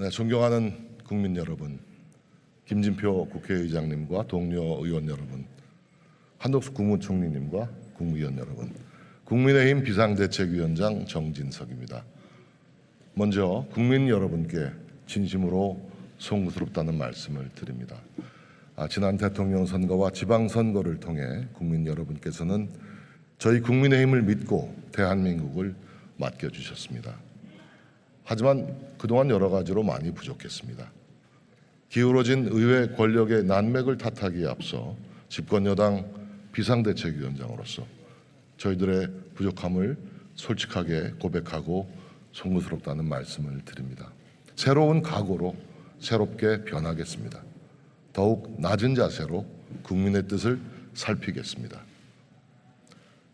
네, 존경하는 국민 여러분, 김진표 국회의장님과 동료 의원 여러분, 한덕수 국무총리님과 국무위원 여러분, 국민의힘 비상대책위원장 정진석입니다. 먼저 국민 여러분께 진심으로 송구스럽다는 말씀을 드립니다. 지난 대통령 선거와 지방선거를 통해 국민 여러분께서는 저희 국민의힘을 믿고 대한민국을 맡겨주셨습니다. 하지만 그동안 여러 가지로 많이 부족했습니다. 기울어진 의회 권력의 난맥을 탓하기에 앞서 집권여당 비상대책위원장으로서 저희들의 부족함을 솔직하게 고백하고 송구스럽다는 말씀을 드립니다. 새로운 각오로 새롭게 변하겠습니다. 더욱 낮은 자세로 국민의 뜻을 살피겠습니다.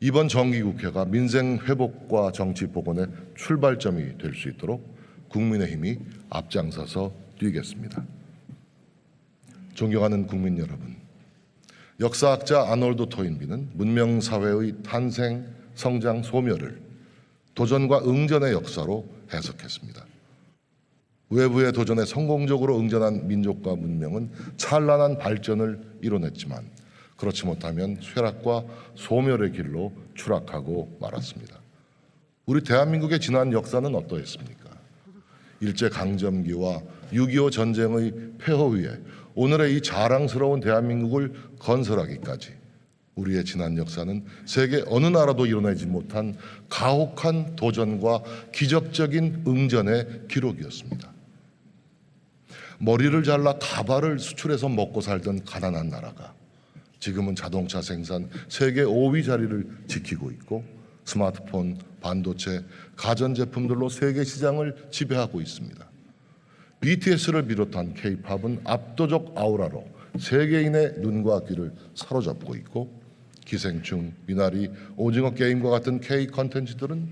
이번 정기국회가 민생 회복과 정치 복원의 출발점이 될 수 있도록 국민의힘이 앞장서서 뛰겠습니다. 존경하는 국민 여러분, 역사학자 아놀드 토인비는 문명사회의 탄생, 성장, 소멸을 도전과 응전의 역사로 해석했습니다. 외부의 도전에 성공적으로 응전한 민족과 문명은 찬란한 발전을 이뤄냈지만 그렇지 못하면 쇠락과 소멸의 길로 추락하고 말았습니다. 우리 대한민국의 지난 역사는 어떠했습니까? 일제강점기와 6.25 전쟁의 폐허 위에 오늘의 이 자랑스러운 대한민국을 건설하기까지 우리의 지난 역사는 세계 어느 나라도 이뤄내지 못한 가혹한 도전과 기적적인 응전의 기록이었습니다. 머리를 잘라 가발을 수출해서 먹고 살던 가난한 나라가 지금은 자동차 생산 세계 5위 자리를 지키고 있고 스마트폰, 반도체, 가전제품들로 세계 시장을 지배하고 있습니다. BTS를 비롯한 K-팝은 압도적 아우라로 세계인의 눈과 귀를 사로잡고 있고 기생충, 미나리, 오징어 게임과 같은 K 컨텐츠들은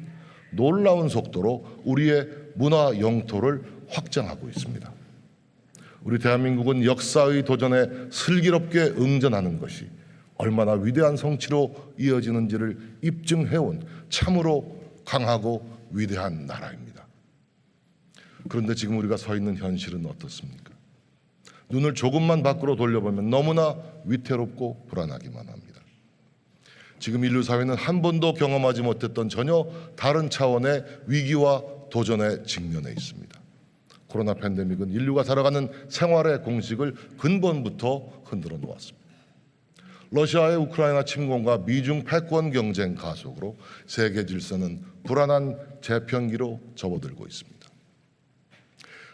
놀라운 속도로 우리의 문화 영토를 확장하고 있습니다. 우리 대한민국은 역사의 도전에 슬기롭게 응전하는 것이 얼마나 위대한 성취로 이어지는지를 입증해온 참으로 강하고 위대한 나라입니다. 그런데 지금 우리가 서 있는 현실은 어떻습니까? 눈을 조금만 밖으로 돌려보면 너무나 위태롭고 불안하기만 합니다. 지금 인류 사회는 한 번도 경험하지 못했던 전혀 다른 차원의 위기와 도전에 직면해 있습니다. 코로나 팬데믹은 인류가 살아가는 생활의 공식을 근본부터 흔들어 놓았습니다. 러시아의 우크라이나 침공과 미중 패권 경쟁 가속으로 세계 질서는 불안한 재편기로 접어들고 있습니다.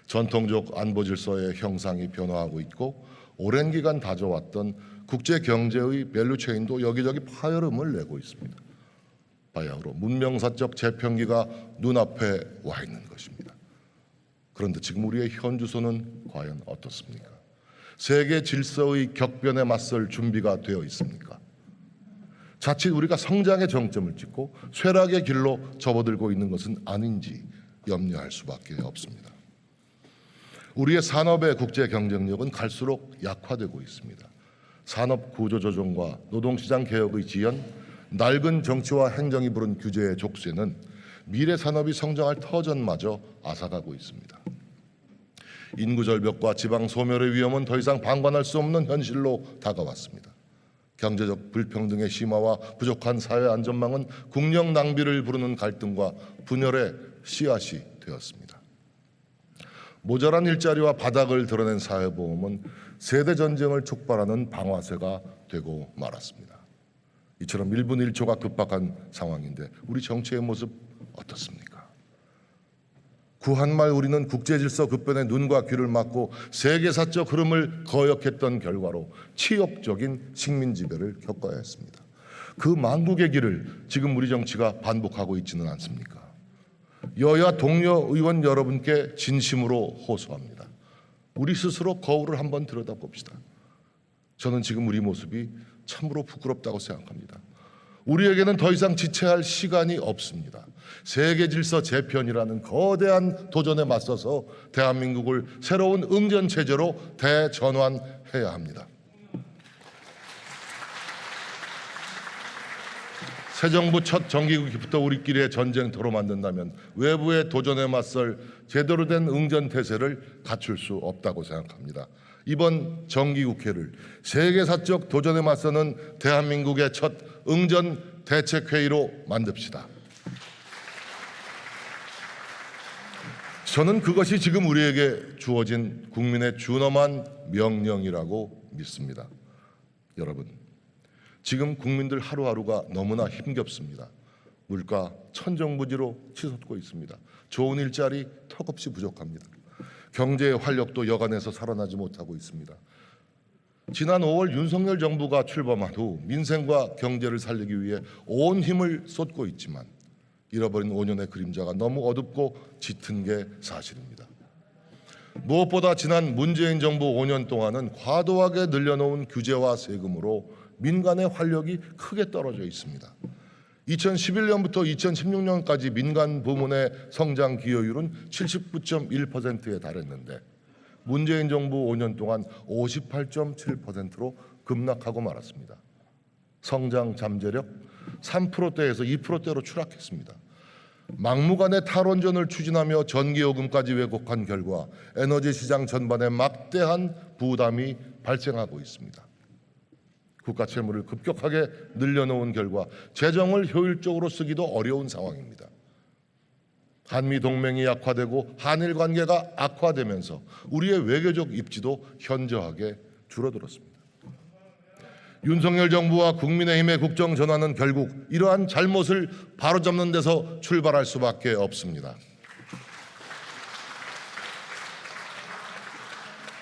전통적 안보 질서의 형상이 변화하고 있고 오랜 기간 다져왔던 국제 경제의 밸류체인도 여기저기 파열음을 내고 있습니다. 바야흐로 문명사적 재편기가 눈앞에 와 있는 것입니다. 그런데 지금 우리의 현주소는 과연 어떻습니까? 세계 질서의 격변에 맞설 준비가 되어 있습니까? 자칫 우리가 성장의 정점을 찍고 쇠락의 길로 접어들고 있는 것은 아닌지 염려할 수밖에 없습니다. 우리의 산업의 국제 경쟁력은 갈수록 약화되고 있습니다. 산업 구조 조정과 노동시장 개혁의 지연, 낡은 정치와 행정이 부른 규제의 족쇄는 미래 산업이 성장할 터전마저 앗아가고 있습니다. 인구 절벽과 지방 소멸의 위험은 더 이상 방관할 수 없는 현실로 다가왔습니다. 경제적 불평등의 심화와 부족한 사회 안전망은 국력 낭비를 부르는 갈등과 분열의 씨앗이 되었습니다. 모자란 일자리와 바닥을 드러낸 사회보험은 세대 전쟁을 촉발하는 방아쇠가 되고 말았습니다. 이처럼 1분 1초가 급박한 상황인데 우리 정치의 모습 어떻습니까? 구한말 우리는 국제질서 급변에 눈과 귀를 막고 세계사적 흐름을 거역했던 결과로 치욕적인 식민지배를 겪어야 했습니다. 그 망국의 길을 지금 우리 정치가 반복하고 있지는 않습니까? 여야 동료 의원 여러분께 진심으로 호소합니다. 우리 스스로 거울을 한번 들여다봅시다. 저는 지금 우리 모습이 참으로 부끄럽다고 생각합니다. 우리에게는 더 이상 지체할 시간이 없습니다. 세계 질서 재편이라는 거대한 도전에 맞서서 대한민국을 새로운 응전 체제로 대전환해야 합니다. 새 정부 첫 정기국회부터 우리끼리의 전쟁터로 만든다면 외부의 도전에 맞설 제대로 된 응전태세를 갖출 수 없다고 생각합니다. 이번 정기국회를 세계사적 도전에 맞서는 대한민국의 첫 응전대책회의로 만듭시다. 저는 그것이 지금 우리에게 주어진 국민의 준엄한 명령이라고 믿습니다. 여러분, 지금 국민들 하루하루가 너무나 힘겹습니다. 물가 천정부지로 치솟고 있습니다. 좋은 일자리 턱없이 부족합니다. 경제의 활력도 여간에서 살아나지 못하고 있습니다. 지난 5월 윤석열 정부가 출범한 후 민생과 경제를 살리기 위해 온 힘을 쏟고 있지만 잃어버린 5년의 그림자가 너무 어둡고 짙은 게 사실입니다. 무엇보다 지난 문재인 정부 5년 동안은 과도하게 늘려놓은 규제와 세금으로 민간의 활력이 크게 떨어져 있습니다. 2011년부터 2016년까지 민간 부문의 성장 기여율은 79.1%에 달했는데 문재인 정부 5년 동안 58.7%로 급락하고 말았습니다. 성장 잠재력 3%대에서 2%대로 추락했습니다. 막무가내 탈원전을 추진하며 전기요금까지 왜곡한 결과 에너지 시장 전반에 막대한 부담이 발생하고 있습니다. 국가 채무를 급격하게 늘려놓은 결과 재정을 효율적으로 쓰기도 어려운 상황입니다. 한미 동맹이 약화되고 한일 관계가 악화되면서 우리의 외교적 입지도 현저하게 줄어들었습니다. 윤석열 정부와 국민의힘의 국정 전환은 결국 이러한 잘못을 바로잡는 데서 출발할 수밖에 없습니다.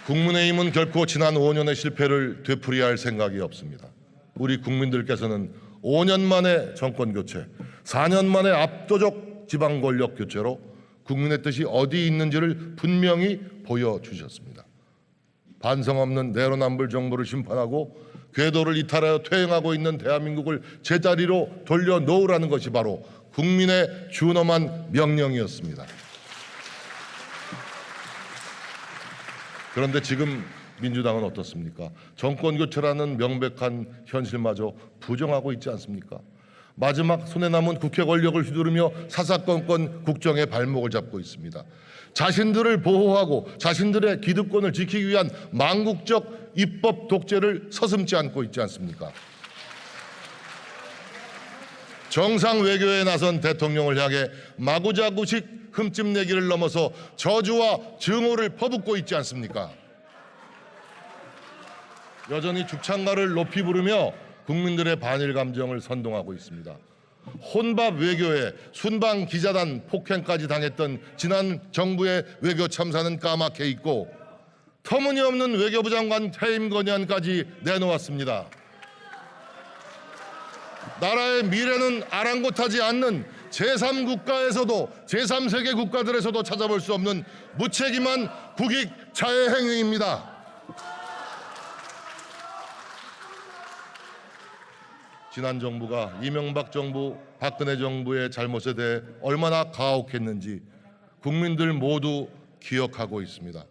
국민의힘은 결코 지난 5년의 실패를 되풀이할 생각이 없습니다. 우리 국민들께서는 5년 만에 정권 교체, 4년 만에 압도적 지방 권력 교체로 국민의 뜻이 어디 있는지를 분명히 보여주셨습니다. 반성 없는 내로남불 정부를 심판하고 궤도를 이탈하여 퇴행하고 있는 대한민국을 제자리로 돌려놓으라는 것이 바로 국민의 준엄한 명령이었습니다. 그런데 지금 민주당은 어떻습니까? 정권 교체라는 명백한 현실마저 부정하고 있지 않습니까? 마지막 손에 남은 국회 권력을 휘두르며 사사건건 국정의 발목을 잡고 있습니다. 자신들을 보호하고 자신들의 기득권을 지키기 위한 망국적 입법 독재를 서슴지 않고 있지 않습니까? 정상 외교에 나선 대통령을 향해 마구자구식 흠집내기를 넘어서 저주와 증오를 퍼붓고 있지 않습니까? 여전히 죽창가를 높이 부르며 국민들의 반일 감정을 선동하고 있습니다. 혼밥 외교에 순방 기자단 폭행까지 당했던 지난 정부의 외교 참사는 까맣게 잊고 터무니없는 외교부 장관 퇴임 건의안까지 내놓았습니다. 나라의 미래는 아랑곳하지 않는 제3국가에서도 제3세계 국가들에서도 찾아볼 수 없는 무책임한 국익 자해 행위입니다. 지난 정부가 이명박 정부, 박근혜 정부의 잘못에 대해 얼마나 가혹했는지 국민들 모두 기억하고 있습니다.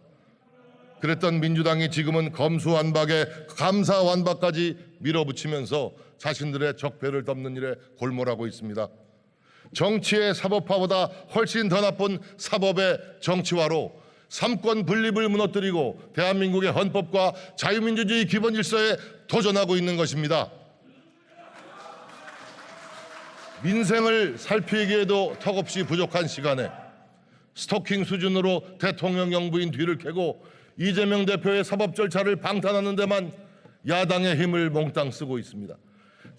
그랬던 민주당이 지금은 검수완박에 감사완박까지 밀어붙이면서 자신들의 적폐를 덮는 일에 골몰하고 있습니다. 정치의 사법화보다 훨씬 더 나쁜 사법의 정치화로 삼권 분립을 무너뜨리고 대한민국의 헌법과 자유민주주의 기본 질서에 도전하고 있는 것입니다. 민생을 살피기에도 턱없이 부족한 시간에 스토킹 수준으로 대통령 영부인 뒤를 캐고 이재명 대표의 사법 절차를 방탄하는 데만 야당의 힘을 몽땅 쓰고 있습니다.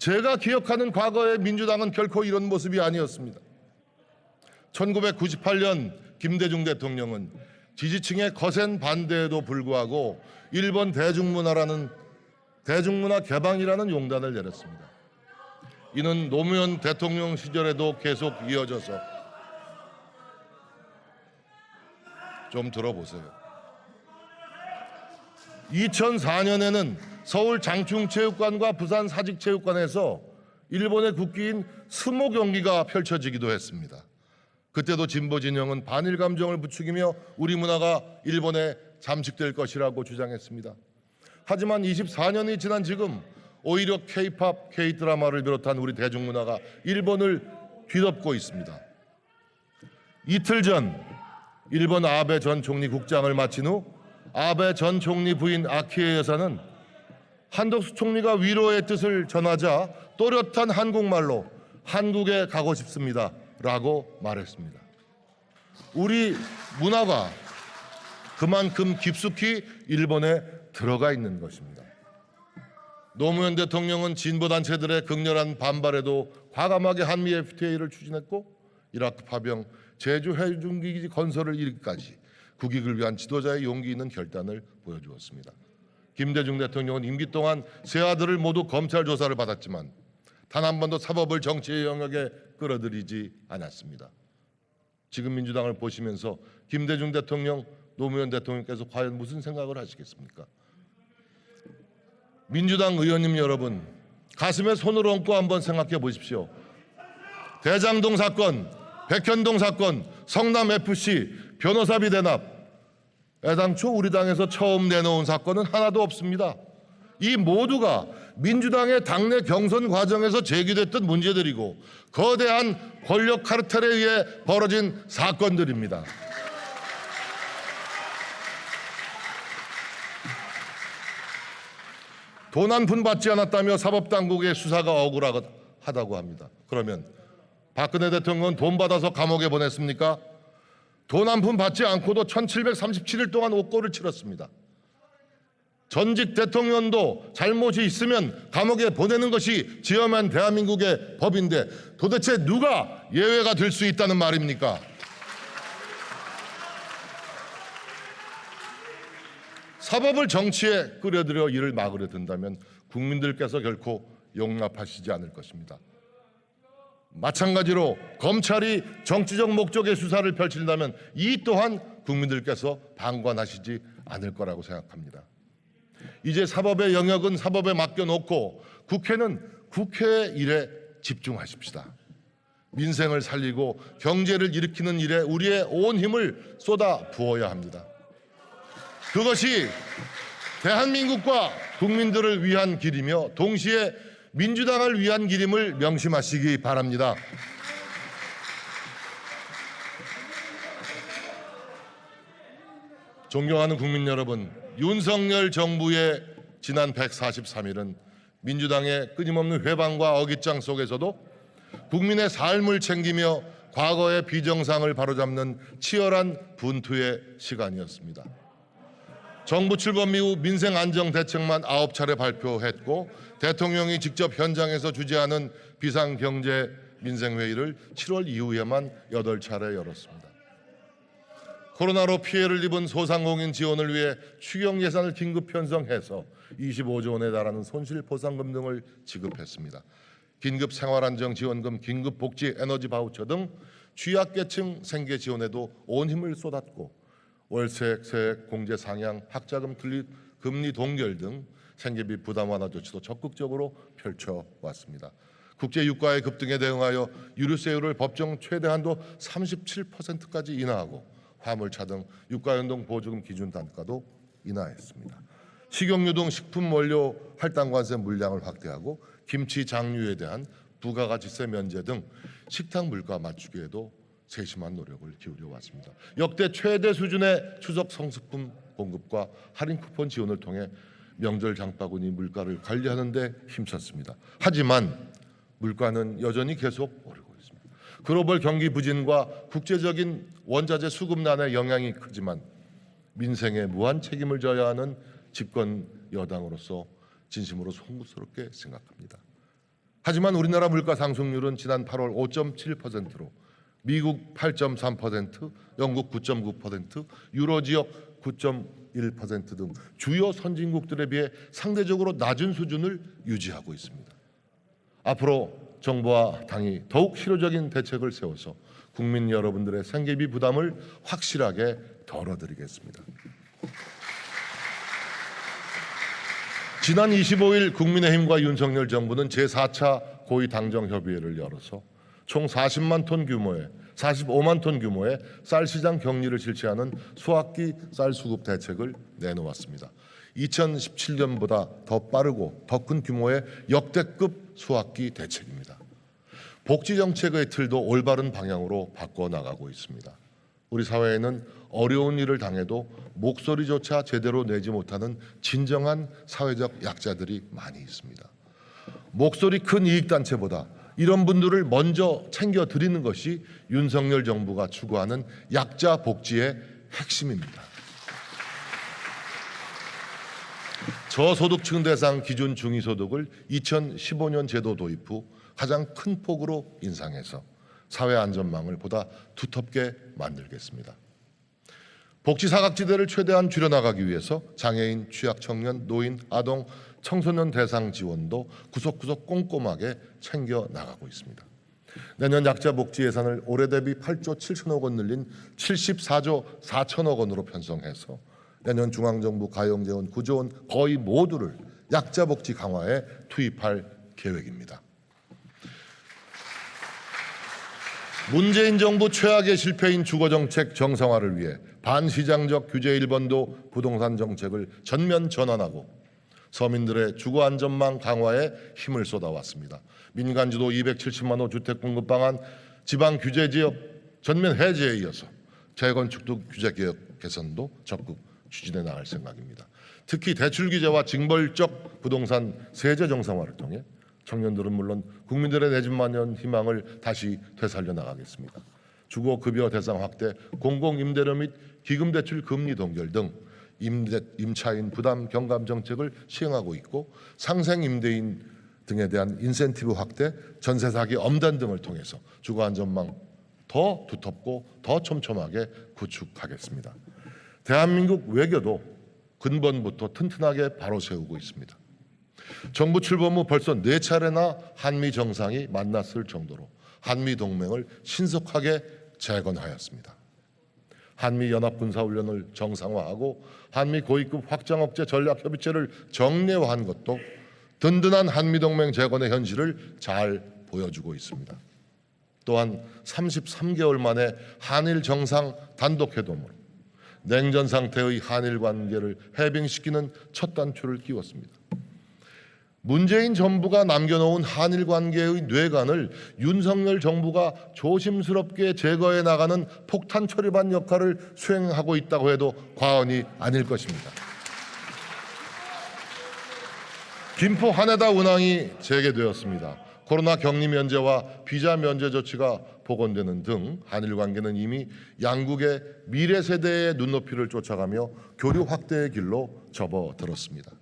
제가 기억하는 과거의 민주당은 결코 이런 모습이 아니었습니다. 1998년 김대중 대통령은 지지층의 거센 반대에도 불구하고 일본 대중문화 개방이라는 용단을 내렸습니다. 이는 노무현 대통령 시절에도 계속 이어져서 좀 들어보세요. 2004년에는 서울 장충체육관과 부산 사직체육관에서 일본의 국기인 스모 경기가 펼쳐지기도 했습니다. 그때도 진보 진영은 반일 감정을 부추기며 우리 문화가 일본에 잠식될 것이라고 주장했습니다. 하지만 24년이 지난 지금 오히려 K-팝, K-드라마를 비롯한 우리 대중문화가 일본을 뒤덮고 있습니다. 이틀 전 일본 아베 전 총리 국장을 마친 후 아베 전 총리 부인 아키에 여사는 한덕수 총리가 위로의 뜻을 전하자 또렷한 한국말로 한국에 가고 싶습니다 라고 말했습니다. 우리 문화가 그만큼 깊숙이 일본에 들어가 있는 것입니다. 노무현 대통령은 진보단체들의 극렬한 반발에도 과감하게 한미 FTA를 추진했고 이라크 파병, 제주 해군기지 건설을 이르기까지 국익을 위한 지도자의 용기 있는 결단을 보여주었습니다. 김대중 대통령은 임기 동안 세 아들을 모두 검찰 조사를 받았지만 단 한 번도 사법을 정치의 영역에 끌어들이지 않았습니다. 지금 민주당을 보시면서 김대중 대통령, 노무현 대통령께서 과연 무슨 생각을 하시겠습니까? 민주당 의원님 여러분, 가슴에 손을 얹고 한번 생각해 보십시오. 대장동 사건, 백현동 사건, 성남FC, 변호사비 대납, 애당초 우리 당에서 처음 내놓은 사건은 하나도 없습니다. 이 모두가 민주당의 당내 경선 과정에서 제기됐던 문제들이고 거대한 권력 카르텔에 의해 벌어진 사건들입니다. 돈 한 푼 받지 않았다며 사법당국의 수사가 억울하다고 합니다. 그러면 박근혜 대통령은 돈 받아서 감옥에 보냈습니까? 돈 한 푼 받지 않고도 1737일 동안 옥고를 치렀습니다. 전직 대통령도 잘못이 있으면 감옥에 보내는 것이 지엄한 대한민국의 법인데 도대체 누가 예외가 될 수 있다는 말입니까? 사법을 정치에 끌어들여 이를 막으려 든다면 국민들께서 결코 용납하시지 않을 것입니다. 마찬가지로 검찰이 정치적 목적의 수사를 펼친다면 이 또한 국민들께서 방관하시지 않을 거라고 생각합니다. 이제 사법의 영역은 사법에 맡겨놓고 국회는 국회의 일에 집중하십시다. 민생을 살리고 경제를 일으키는 일에 우리의 온 힘을 쏟아 부어야 합니다. 그것이 대한민국과 국민들을 위한 길이며 동시에 민주당을 위한 길임을 명심하시기 바랍니다. 존경하는 국민 여러분, 윤석열 정부의 지난 143일은 민주당의 끊임없는 회방과 어깃장 속에서도 국민의 삶을 챙기며 과거의 비정상을 바로잡는 치열한 분투의 시간이었습니다. 정부 출범 이후 민생 안정 대책만 9차례 발표했고 대통령이 직접 현장에서 주재하는 비상경제 민생회의를 7월 이후에만 8차례 열었습니다. 코로나로 피해를 입은 소상공인 지원을 위해 추경 예산을 긴급 편성해서 25조 원에 달하는 손실보상금 등을 지급했습니다. 긴급 생활안정지원금, 긴급복지 에너지 바우처 등 취약계층 생계 지원에도 온 힘을 쏟았고 월세, 세액, 공제 상향, 학자금 금리 동결 등 생계비 부담 완화 조치도 적극적으로 펼쳐왔습니다. 국제 유가의 급등에 대응하여 유류세율을 법정 최대 한도 37%까지 인하하고 화물차 등 유가 연동 보조금 기준 단가도 인하했습니다. 식용유 등 식품 원료 할당 관세 물량을 확대하고 김치, 장류에 대한 부가가치세 면제 등 식탁 물가 맞추기에도 세심한 노력을 기울여 왔습니다. 역대 최대 수준의 추석 성수품 공급과 할인 쿠폰 지원을 통해 명절 장바구니 물가를 관리하는 데 힘썼습니다. 하지만 물가는 여전히 계속 오르고 있습니다. 글로벌 경기 부진과 국제적인 원자재 수급난의 영향이 크지만 민생에 무한 책임을 져야 하는 집권 여당으로서 진심으로 송구스럽게 생각합니다. 하지만 우리나라 물가 상승률은 지난 8월 5.7%로 미국 8.3%, 영국 9.9%, 유로 지역 9.1% 등 주요 선진국들에 비해 상대적으로 낮은 수준을 유지하고 있습니다. 앞으로 정부와 당이 더욱 실효적인 대책을 세워서 국민 여러분들의 생계비 부담을 확실하게 덜어드리겠습니다. 지난 25일 국민의힘과 윤석열 정부는 제4차 고위당정협의회를 열어서 총 40만 톤 규모의 45만 톤 규모의 쌀 시장 격리를 실시하는 수학기 쌀 수급 대책을 내놓았습니다. 2017년보다 더 빠르고 더 큰 규모의 역대급 수학기 대책입니다. 복지 정책의 틀도 올바른 방향으로 바꿔나가고 있습니다. 우리 사회에는 어려운 일을 당해도 목소리조차 제대로 내지 못하는 진정한 사회적 약자들이 많이 있습니다. 목소리 큰 이익단체보다 이런 분들을 먼저 챙겨드리는 것이 윤석열 정부가 추구하는 약자 복지의 핵심입니다. 저소득층 대상 기준 중위소득을 2015년 제도 도입 후 가장 큰 폭으로 인상해서 사회 안전망을 보다 두텁게 만들겠습니다. 복지 사각지대를 최대한 줄여나가기 위해서 장애인, 취약청년, 노인, 아동, 청소년 대상 지원도 구석구석 꼼꼼하게 챙겨나가고 있습니다. 내년 약자 복지 예산을 올해 대비 8조 7천억 원 늘린 74조 4천억 원으로 편성해서 내년 중앙정부 가용재원 9조 원 거의 모두를 약자 복지 강화에 투입할 계획입니다. 문재인 정부 최악의 실패인 주거정책 정상화를 위해 반시장적 규제 일본도 부동산 정책을 전면 전환하고 서민들의 주거 안전망 강화에 힘을 쏟아왔습니다. 민간주도 270만 호 주택 공급 방안, 지방 규제 지역 전면 해제에 이어서 재건축도 규제 개혁 개선도 적극 추진해 나갈 생각입니다. 특히 대출 규제와 징벌적 부동산 세제 정상화를 통해 청년들은 물론 국민들의 내 집 마련 희망을 다시 되살려 나가겠습니다. 주거급여 대상 확대, 공공임대료 및 기금대출 금리 동결 등 임차인 부담 경감 정책을 시행하고 있고 상생임대인 등에 대한 인센티브 확대, 전세 사기 엄단 등을 통해서 주거 안전망 더 두텁고 더 촘촘하게 구축하겠습니다. 대한민국 외교도 근본부터 튼튼하게 바로 세우고 있습니다. 정부 출범 후 벌써 4차례나 한미 정상이 만났을 정도로 한미 동맹을 신속하게 재건하였습니다. 한미 연합군사훈련을 정상화하고 한미 고위급 확장 억제 전략협의체를 정례화한 것도 든든한 한미 동맹 재건의 현실을 잘 보여주고 있습니다. 또한 33개월 만에 한일 정상 단독 회동으로 냉전 상태의 한일 관계를 해빙시키는 첫 단추를 끼웠습니다. 문재인 정부가 남겨놓은 한일 관계의 뇌관을 윤석열 정부가 조심스럽게 제거해 나가는 폭탄 처리반 역할을 수행하고 있다고 해도 과언이 아닐 것입니다. 김포 하네다 운항이 재개되었습니다. 코로나 격리 면제와 비자 면제 조치가 복원되는 등 한일 관계는 이미 양국의 미래 세대의 눈높이를 쫓아가며 교류 확대의 길로 접어들었습니다.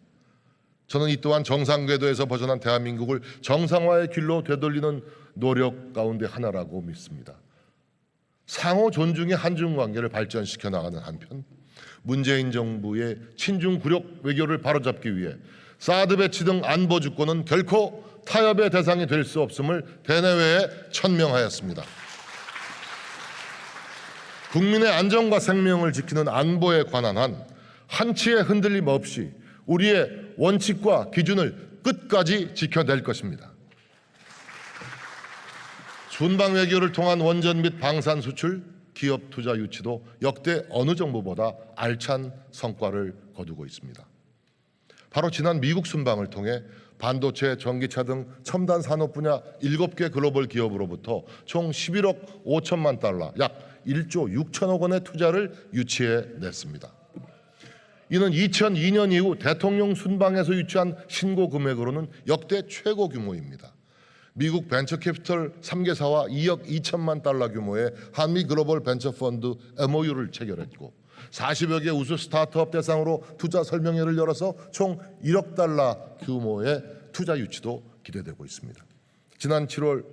저는 이 또한 정상 궤도에서 벗어난 대한민국을 정상화의 길로 되돌리는 노력 가운데 하나라고 믿습니다. 상호 존중의 한중 관계를 발전시켜 나가는 한편 문재인 정부의 친중 굴욕 외교를 바로잡기 위해 사드 배치 등 안보 주권은 결코 타협의 대상이 될 수 없음을 대내외에 천명하였습니다. 국민의 안전과 생명을 지키는 안보에 관한 한 한치의 흔들림 없이 우리의 원칙과 기준을 끝까지 지켜낼 것입니다. 순방 외교를 통한 원전 및 방산 수출, 기업 투자 유치도 역대 어느 정부보다 알찬 성과를 거두고 있습니다. 바로 지난 미국 순방을 통해 반도체, 전기차 등 첨단 산업 분야 7개 글로벌 기업으로부터 총 11억 5천만 달러, 약 1조 6천억 원의 투자를 유치해냈습니다. 이는 2002년 이후 대통령 순방에서 유치한 신고 금액으로는 역대 최고 규모입니다. 미국 벤처캐피털 3개사와 2억 2천만 달러 규모의 한미 글로벌 벤처 펀드 MOU를 체결했고 40여 개 우수 스타트업 대상으로 투자 설명회를 열어서 총 1억 달러 규모의 투자 유치도 기대되고 있습니다. 지난 7월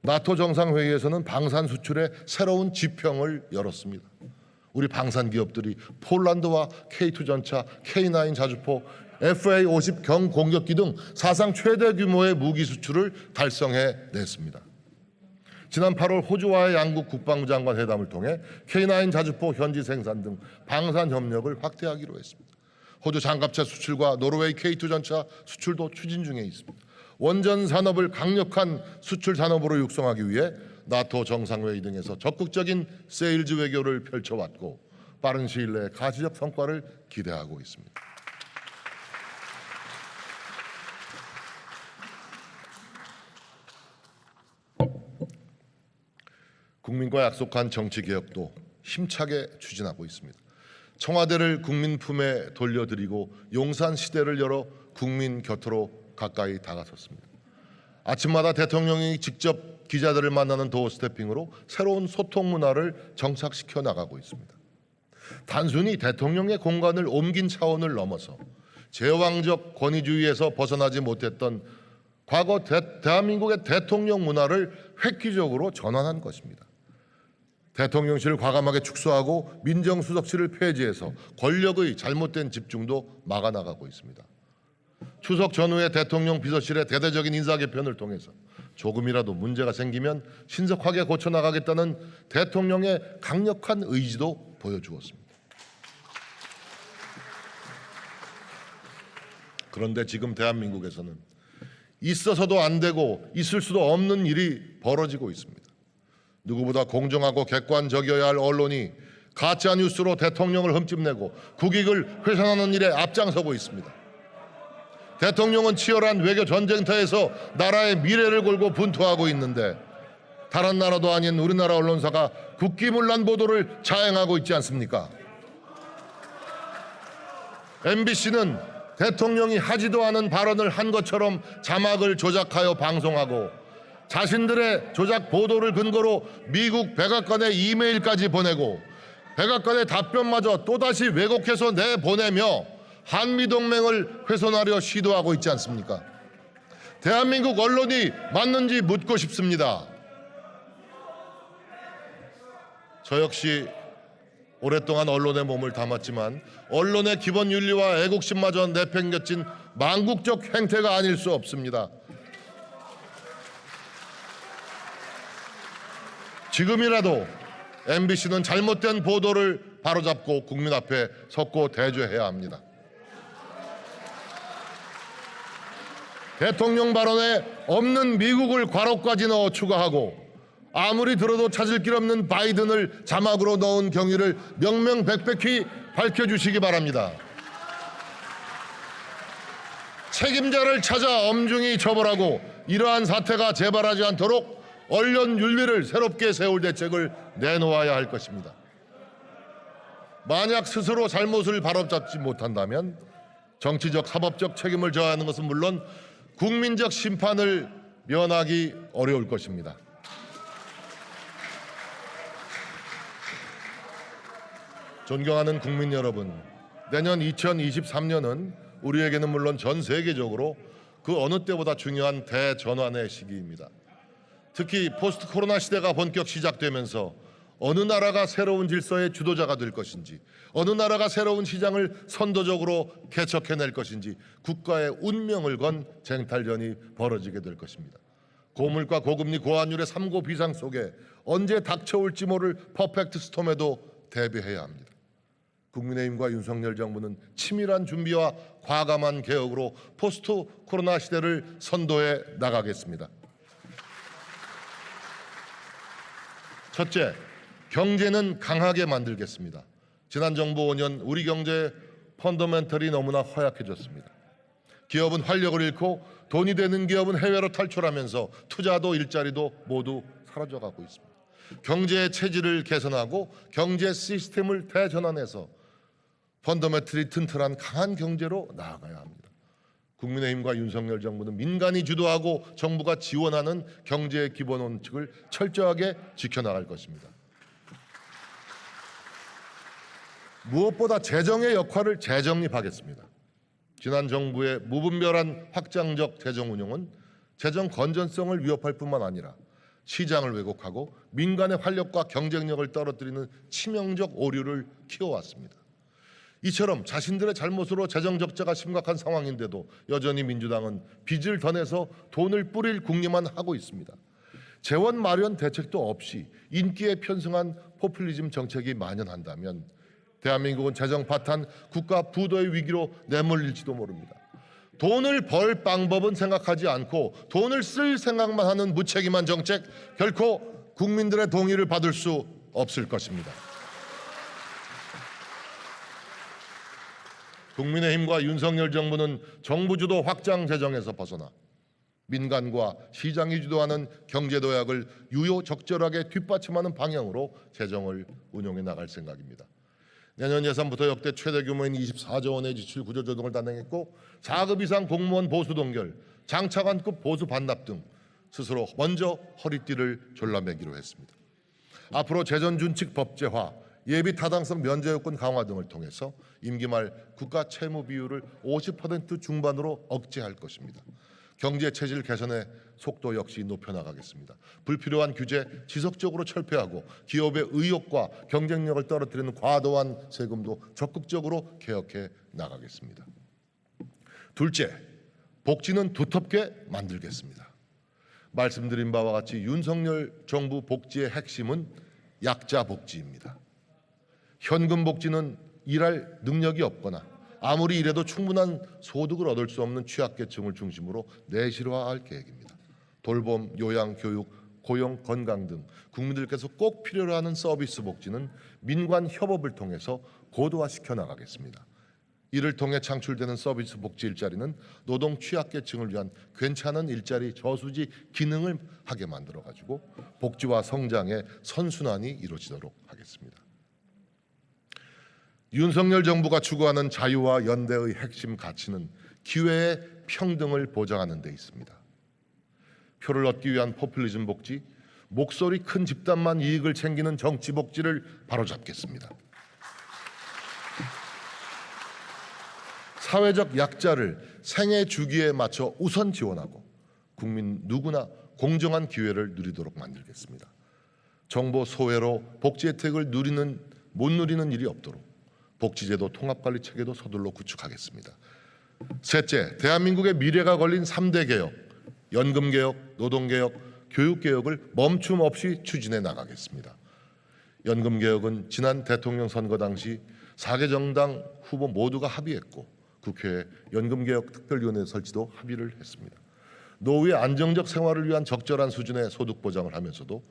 나토 정상회의에서는 방산 수출의 새로운 지평을 열었습니다. 우리 방산 기업들이 폴란드와 K2전차, K9 자주포, FA-50 경공격기 등 사상 최대 규모의 무기 수출을 달성해냈습니다. 지난 8월 호주와의 양국 국방부 장관 회담을 통해 K9 자주포 현지 생산 등 방산 협력을 확대하기로 했습니다. 호주 장갑차 수출과 노르웨이 K2 전차 수출도 추진 중에 있습니다. 원전 산업을 강력한 수출 산업으로 육성하기 위해 나토 정상회의 등에서 적극적인 세일즈 외교를 펼쳐왔고 빠른 시일 내에 가시적 성과를 기대하고 있습니다. 국민과 약속한 정치개혁도 힘차게 추진하고 있습니다. 청와대를 국민 품에 돌려드리고 용산 시대를 열어 국민 곁으로 가까이 다가섰습니다. 아침마다 대통령이 직접 기자들을 만나는 도어 스태핑으로 새로운 소통 문화를 정착시켜 나가고 있습니다. 단순히 대통령의 공간을 옮긴 차원을 넘어서 제왕적 권위주의에서 벗어나지 못했던 과거 대한민국의 대통령 문화를 획기적으로 전환한 것입니다. 대통령실을 과감하게 축소하고 민정수석실을 폐지해서 권력의 잘못된 집중도 막아나가고 있습니다. 추석 전후에 대통령 비서실의 대대적인 인사 개편을 통해서 조금이라도 문제가 생기면 신속하게 고쳐나가겠다는 대통령의 강력한 의지도 보여주었습니다. 그런데 지금 대한민국에서는 있어서도 안 되고 있을 수도 없는 일이 벌어지고 있습니다. 누구보다 공정하고 객관적이어야 할 언론이 가짜 뉴스로 대통령을 흠집내고 국익을 훼손하는 일에 앞장서고 있습니다. 대통령은 치열한 외교 전쟁터에서 나라의 미래를 걸고 분투하고 있는데 다른 나라도 아닌 우리나라 언론사가 국기문란 보도를 자행하고 있지 않습니까? MBC는 대통령이 하지도 않은 발언을 한 것처럼 자막을 조작하여 방송하고 자신들의 조작 보도를 근거로 미국 백악관에 이메일까지 보내고 백악관의 답변마저 또다시 왜곡해서 내보내며 한미동맹을 훼손하려 시도하고 있지 않습니까? 대한민국 언론이 맞는지 묻고 싶습니다. 저 역시 오랫동안 언론에 몸을 담았지만 언론의 기본 윤리와 애국심마저 내팽겨친 망국적 행태가 아닐 수 없습니다. 지금이라도 MBC는 잘못된 보도를 바로잡고 국민 앞에 섰고 대조해야 합니다. 대통령 발언에 없는 미국을 괄호까지 넣어 추가하고 아무리 들어도 찾을 길 없는 바이든을 자막으로 넣은 경위를 명명백백히 밝혀주시기 바랍니다. 책임자를 찾아 엄중히 처벌하고 이러한 사태가 재발하지 않도록 언론 윤리를 새롭게 세울 대책을 내놓아야 할 것입니다. 만약 스스로 잘못을 바로잡지 못한다면 정치적, 사법적 책임을 져야 하는 것은 물론 국민적 심판을 면하기 어려울 것입니다. 존경하는 국민 여러분, 내년 2023년은 우리에게는 물론 전 세계적으로 그 어느 때보다 중요한 대전환의 시기입니다. 특히 포스트 코로나 시대가 본격 시작되면서 어느 나라가 새로운 질서의 주도자가 될 것인지, 어느 나라가 새로운 시장을 선도적으로 개척해낼 것인지 국가의 운명을 건 쟁탈전이 벌어지게 될 것입니다. 고물가, 고금리, 고환율의 삼고 비상 속에 언제 닥쳐올지 모를 퍼펙트 스톰에도 대비해야 합니다. 국민의힘과 윤석열 정부는 치밀한 준비와 과감한 개혁으로 포스트 코로나 시대를 선도해 나가겠습니다. 첫째, 경제는 강하게 만들겠습니다. 지난 정부 5년 우리 경제의 펀더멘털이 너무나 허약해졌습니다. 기업은 활력을 잃고 돈이 되는 기업은 해외로 탈출하면서 투자도 일자리도 모두 사라져가고 있습니다. 경제의 체질을 개선하고 경제 시스템을 대전환해서 펀더멘털이 튼튼한 강한 경제로 나아가야 합니다. 국민의힘과 윤석열 정부는 민간이 주도하고 정부가 지원하는 경제의 기본 원칙을 철저하게 지켜나갈 것입니다. 무엇보다 재정의 역할을 재정립하겠습니다. 지난 정부의 무분별한 확장적 재정 운용은 재정 건전성을 위협할 뿐만 아니라 시장을 왜곡하고 민간의 활력과 경쟁력을 떨어뜨리는 치명적 오류를 키워왔습니다. 이처럼 자신들의 잘못으로 재정 적자가 심각한 상황인데도 여전히 민주당은 빚을 더 내서 돈을 뿌릴 궁리만 하고 있습니다. 재원 마련 대책도 없이 인기에 편승한 포퓰리즘 정책이 만연한다면 대한민국은 재정 파탄, 국가 부도의 위기로 내몰릴지도 모릅니다. 돈을 벌 방법은 생각하지 않고 돈을 쓸 생각만 하는 무책임한 정책 결코 국민들의 동의를 받을 수 없을 것입니다. 국민의힘과 윤석열 정부는 정부 주도 확장 재정에서 벗어나 민간과 시장이 주도하는 경제 도약을 유효적절하게 뒷받침하는 방향으로 재정을 운용해 나갈 생각입니다. 내년 예산부터 역대 최대 규모인 24조 원의 지출 구조 조정을 단행했고 4급 이상 공무원 보수 동결, 장차관급 보수 반납 등 스스로 먼저 허리띠를 졸라매기로 했습니다. 앞으로 재정준칙 법제화, 예비 타당성 면제 요건 강화 등을 통해서 임기 말 국가 채무 비율을 50% 중반으로 억제할 것입니다. 경제 체질 개선의 속도 역시 높여나가겠습니다. 불필요한 규제 지속적으로 철폐하고 기업의 의욕과 경쟁력을 떨어뜨리는 과도한 세금도 적극적으로 개혁해 나가겠습니다. 둘째, 복지는 두텁게 만들겠습니다. 말씀드린 바와 같이 윤석열 정부 복지의 핵심은 약자 복지입니다. 현금 복지는 일할 능력이 없거나 아무리 일해도 충분한 소득을 얻을 수 없는 취약계층을 중심으로 내실화할 계획입니다. 돌봄, 요양, 교육, 고용, 건강 등 국민들께서 꼭 필요로 하는 서비스 복지는 민관 협업을 통해서 고도화시켜 나가겠습니다. 이를 통해 창출되는 서비스 복지 일자리는 노동 취약계층을 위한 괜찮은 일자리 저수지 기능을 하게 만들어가지고 복지와 성장의 선순환이 이루어지도록 하겠습니다. 윤석열 정부가 추구하는 자유와 연대의 핵심 가치는 기회의 평등을 보장하는 데 있습니다. 표를 얻기 위한 포퓰리즘 복지, 목소리 큰 집단만 이익을 챙기는 정치 복지를 바로잡겠습니다. 사회적 약자를 생애 주기에 맞춰 우선 지원하고 국민 누구나 공정한 기회를 누리도록 만들겠습니다. 정보 소외로 복지 혜택을 못 누리는 일이 없도록 복지제도 통합관리 체계도 서둘러 구축하겠습니다. 셋째, 대한민국의 미래가 걸린 3대 개혁, 연금개혁, 노동개혁, 교육개혁을 멈춤 없이 추진해 나가겠습니다. 연금개혁은 지난 대통령 선거 당시 4개 정당 후보 모두가 합의했고 국회에 연금개혁 특별위원회 설치도 합의를 했습니다. 노후의 안정적 생활을 위한 적절한 수준의 소득 보장을 하면서도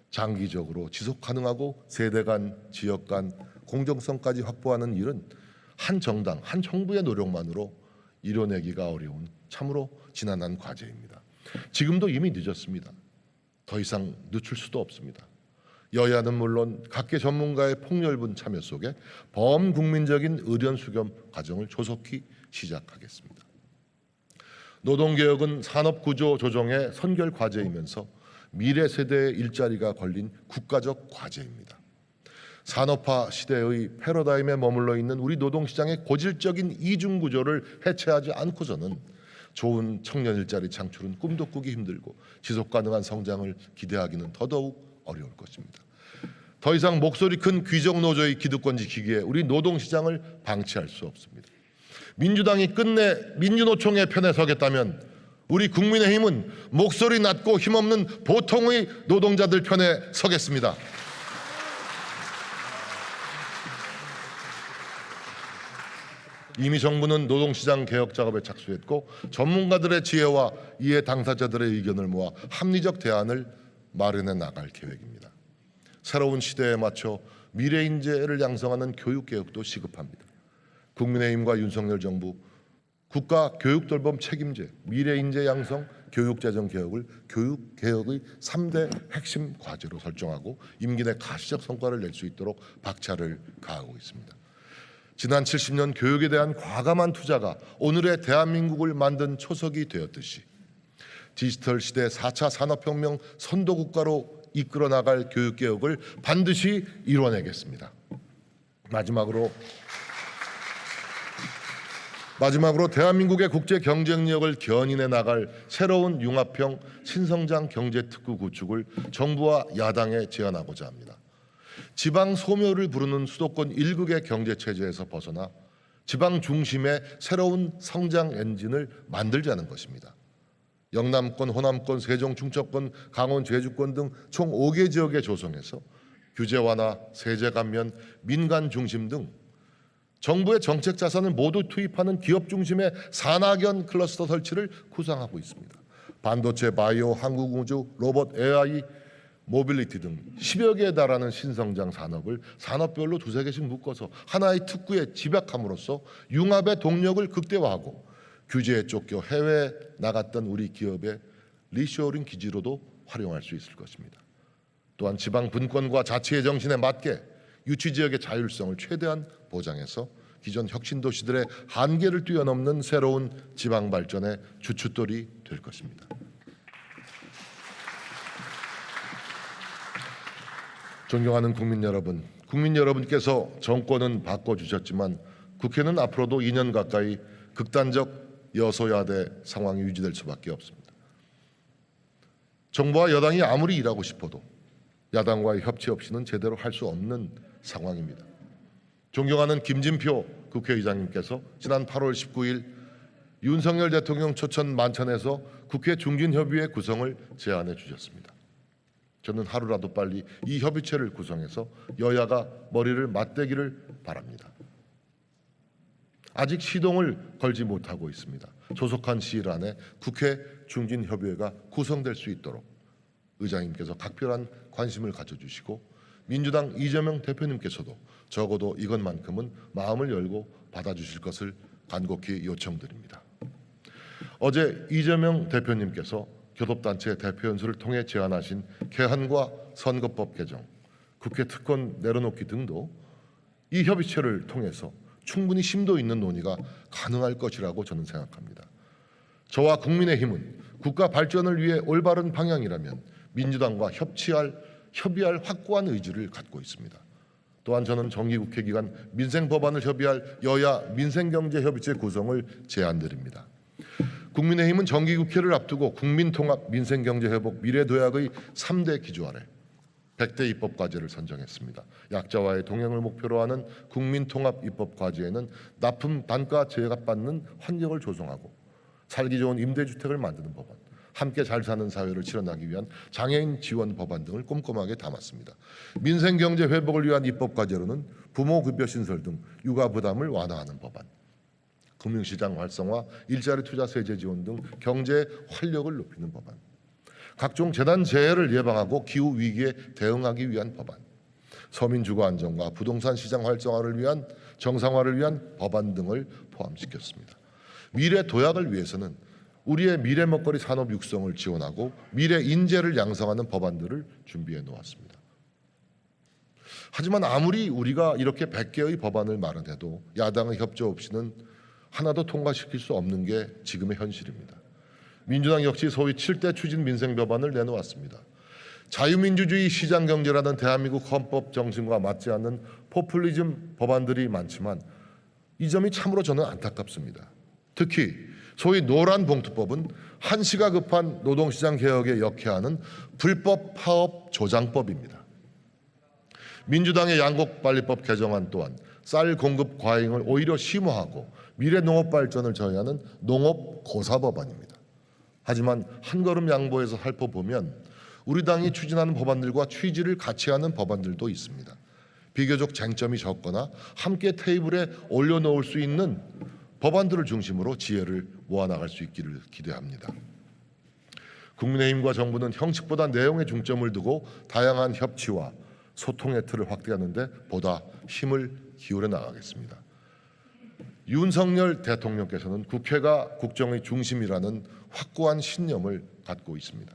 장기적으로 지속 가능하고 세대 간, 지역 간 공정성까지 확보하는 일은 한 정당, 한 정부의 노력만으로 이뤄내기가 어려운 참으로 지난한 과제입니다. 지금도 이미 늦었습니다. 더 이상 늦출 수도 없습니다. 여야는 물론 각계 전문가의 폭넓은 참여 속에 범국민적인 의견 수렴 과정을 조속히 시작하겠습니다. 노동개혁은 산업구조 조정의 선결 과제이면서 미래 세대의 일자리가 걸린 국가적 과제입니다. 산업화 시대의 패러다임에 머물러 있는 우리 노동시장의 고질적인 이중구조를 해체하지 않고서는 좋은 청년 일자리 창출은 꿈도 꾸기 힘들고 지속가능한 성장을 기대하기는 더더욱 어려울 것입니다. 더 이상 목소리 큰 귀족노조의 기득권 지키기에 우리 노동시장을 방치할 수 없습니다. 민주당이 끝내 민주노총의 편에 서겠다면 우리 국민의힘은 목소리 낮고 힘없는 보통의 노동자들 편에 서겠습니다. 이미 정부는 노동시장 개혁 작업에 착수했고 전문가들의 지혜와 이해 당사자들의 의견을 모아 합리적 대안을 마련해 나갈 계획입니다. 새로운 시대에 맞춰 미래인재를 양성하는 교육개혁도 시급합니다. 국민의힘과 윤석열 정부 국가 교육돌봄 책임제, 미래인재 양성, 교육재정 개혁을 교육개혁의 3대 핵심 과제로 설정하고 임기 내 가시적 성과를 낼 수 있도록 박차를 가하고 있습니다. 지난 70년 교육에 대한 과감한 투자가 오늘의 대한민국을 만든 초석이 되었듯이 디지털 시대 4차 산업혁명 선도국가로 이끌어 나갈 교육개혁을 반드시 이뤄내겠습니다. 마지막으로 대한민국의 국제 경쟁력을 견인해 나갈 새로운 융합형 신성장 경제특구 구축을 정부와 야당에 제안하고자 합니다. 지방 소멸을 부르는 수도권 일국의 경제체제에서 벗어나 지방 중심의 새로운 성장 엔진을 만들자는 것입니다. 영남권, 호남권, 세종, 충청권, 강원, 제주권 등 총 5개 지역에 조성해서 규제 완화, 세제 감면, 민간 중심 등 정부의 정책 자산을 모두 투입하는 기업 중심의 산학연 클러스터 설치를 구상하고 있습니다. 반도체, 바이오, 항공우주, 로봇, AI, 모빌리티 등 10여 개에 달하는 신성장 산업을 산업별로 두세 개씩 묶어서 하나의 특구에 집약함으로써 융합의 동력을 극대화하고 규제에 쫓겨 해외에 나갔던 우리 기업의 리쇼어링 기지로도 활용할 수 있을 것입니다. 또한 지방 분권과 자치의 정신에 맞게 유치 지역의 자율성을 최대한 보장해서 기존 혁신 도시들의 한계를 뛰어넘는 새로운 지방 발전의 주춧돌이 될 것입니다. 존경하는 국민 여러분께서 정권은 바꿔주셨지만 국회는 앞으로도 2년 가까이 극단적 여소야대 상황이 유지될 수밖에 없습니다. 정부와 여당이 아무리 일하고 싶어도 야당과의 협치 없이는 제대로 할 수 없는 상황입니다. 존경하는 김진표 국회의장님께서 지난 8월 19일 윤석열 대통령 초청 만찬에서 국회 중진협의회 구성을 제안해 주셨습니다. 저는 하루라도 빨리 이 협의체를 구성해서 여야가 머리를 맞대기를 바랍니다. 아직 시동을 걸지 못하고 있습니다. 조속한 시일 안에 국회 중진협의회가 구성될 수 있도록 의장님께서 각별한 관심을 가져주시고 민주당 이재명 대표님께서도 적어도 이것만큼은 마음을 열고 받아주실 것을 간곡히 요청드립니다. 어제 이재명 대표님께서 교섭단체 대표연수를 통해 제안하신 개헌과 선거법 개정, 국회 특권 내려놓기 등도 이 협의체를 통해서 충분히 심도 있는 논의가 가능할 것이라고 저는 생각합니다. 저와 국민의힘은 국가 발전을 위해 올바른 방향이라면 민주당과 협의할 확고한 의지를 갖고 있습니다. 또한 저는 정기국회 기간 민생법안을 협의할 여야 민생경제협의체 구성을 제안드립니다. 국민의힘은 정기국회를 앞두고 국민통합, 민생경제회복, 미래도약의 3대 기조 아래 100대 입법과제를 선정했습니다. 약자와의 동행을 목표로 하는 국민통합 입법과제에는 납품 단가 제값받는 환경을 조성하고 살기 좋은 임대주택을 만드는 법안, 함께 잘 사는 사회를 실현하기 위한 장애인 지원 법안 등을 꼼꼼하게 담았습니다. 민생경제 회복을 위한 입법과제로는 부모급여 신설 등 육아 부담을 완화하는 법안, 금융시장 활성화, 일자리 투자 세제 지원 등 경제 활력을 높이는 법안, 각종 재난 재해를 예방하고 기후 위기에 대응하기 위한 법안, 서민 주거 안정과 부동산 시장 활성화를 위한 정상화를 위한 법안 등을 포함시켰습니다. 미래 도약을 위해서는 우리의 미래 먹거리 산업 육성을 지원하고 미래 인재를 양성하는 법안들을 준비해 놓았습니다. 하지만 아무리 우리가 이렇게 100개의 법안을 마련해도 야당의 협조 없이는 하나도 통과시킬 수 없는 게 지금의 현실입니다. 민주당 역시 소위 7대 추진 민생 법안을 내놓았습니다. 자유민주주의 시장경제라는 대한민국 헌법 정신과 맞지 않는 포퓰리즘 법안들이 많지만 이 점이 참으로 저는 안타깝습니다. 특히 소위 노란봉투법은 한시가 급한 노동시장 개혁에 역해하는 불법 파업 조장법입니다. 민주당의 양곡관리법 개정안 또한 쌀 공급 과잉을 오히려 심화하고 미래 농업 발전을 저해하는 농업 고사 법안입니다. 하지만 한 걸음 양보해서 살펴보면 우리 당이 추진하는 법안들과 취지를 같이 하는 법안들도 있습니다. 비교적 쟁점이 적거나 함께 테이블에 올려놓을 수 있는 법안들을 중심으로 지혜를 모아나갈 수 있기를 기대합니다. 국민의힘과 정부는 형식보다 내용에 중점을 두고 다양한 협치와 소통의 틀을 확대하는 데 보다 힘을 기울여 나가겠습니다. 윤석열 대통령께서는 국회가 국정의 중심이라는 확고한 신념을 갖고 있습니다.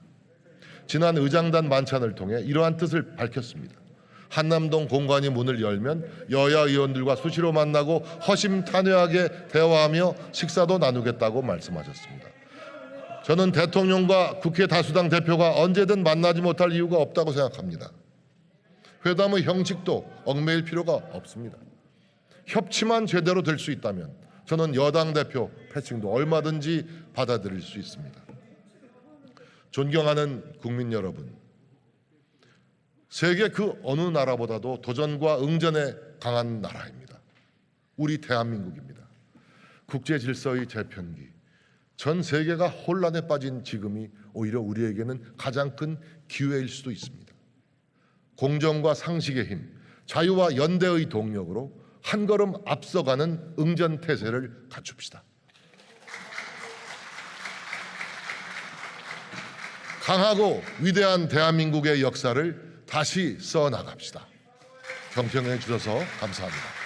지난 의장단 만찬을 통해 이러한 뜻을 밝혔습니다. 한남동 공관이 문을 열면 여야 의원들과 수시로 만나고 허심탄회하게 대화하며 식사도 나누겠다고 말씀하셨습니다. 저는 대통령과 국회 다수당 대표가 언제든 만나지 못할 이유가 없다고 생각합니다. 회담의 형식도 얽매일 필요가 없습니다. 협치만 제대로 될 수 있다면 저는 여당 대표 패싱도 얼마든지 받아들일 수 있습니다. 존경하는 국민 여러분, 세계 그 어느 나라보다도 도전과 응전에 강한 나라입니다. 우리 대한민국입니다. 국제 질서의 재편기, 전 세계가 혼란에 빠진 지금이 오히려 우리에게는 가장 큰 기회일 수도 있습니다. 공정과 상식의 힘, 자유와 연대의 동력으로 한 걸음 앞서가는 응전태세를 갖춥시다. 강하고 위대한 대한민국의 역사를 다시 써 나갑시다. 경청해 주셔서 감사합니다.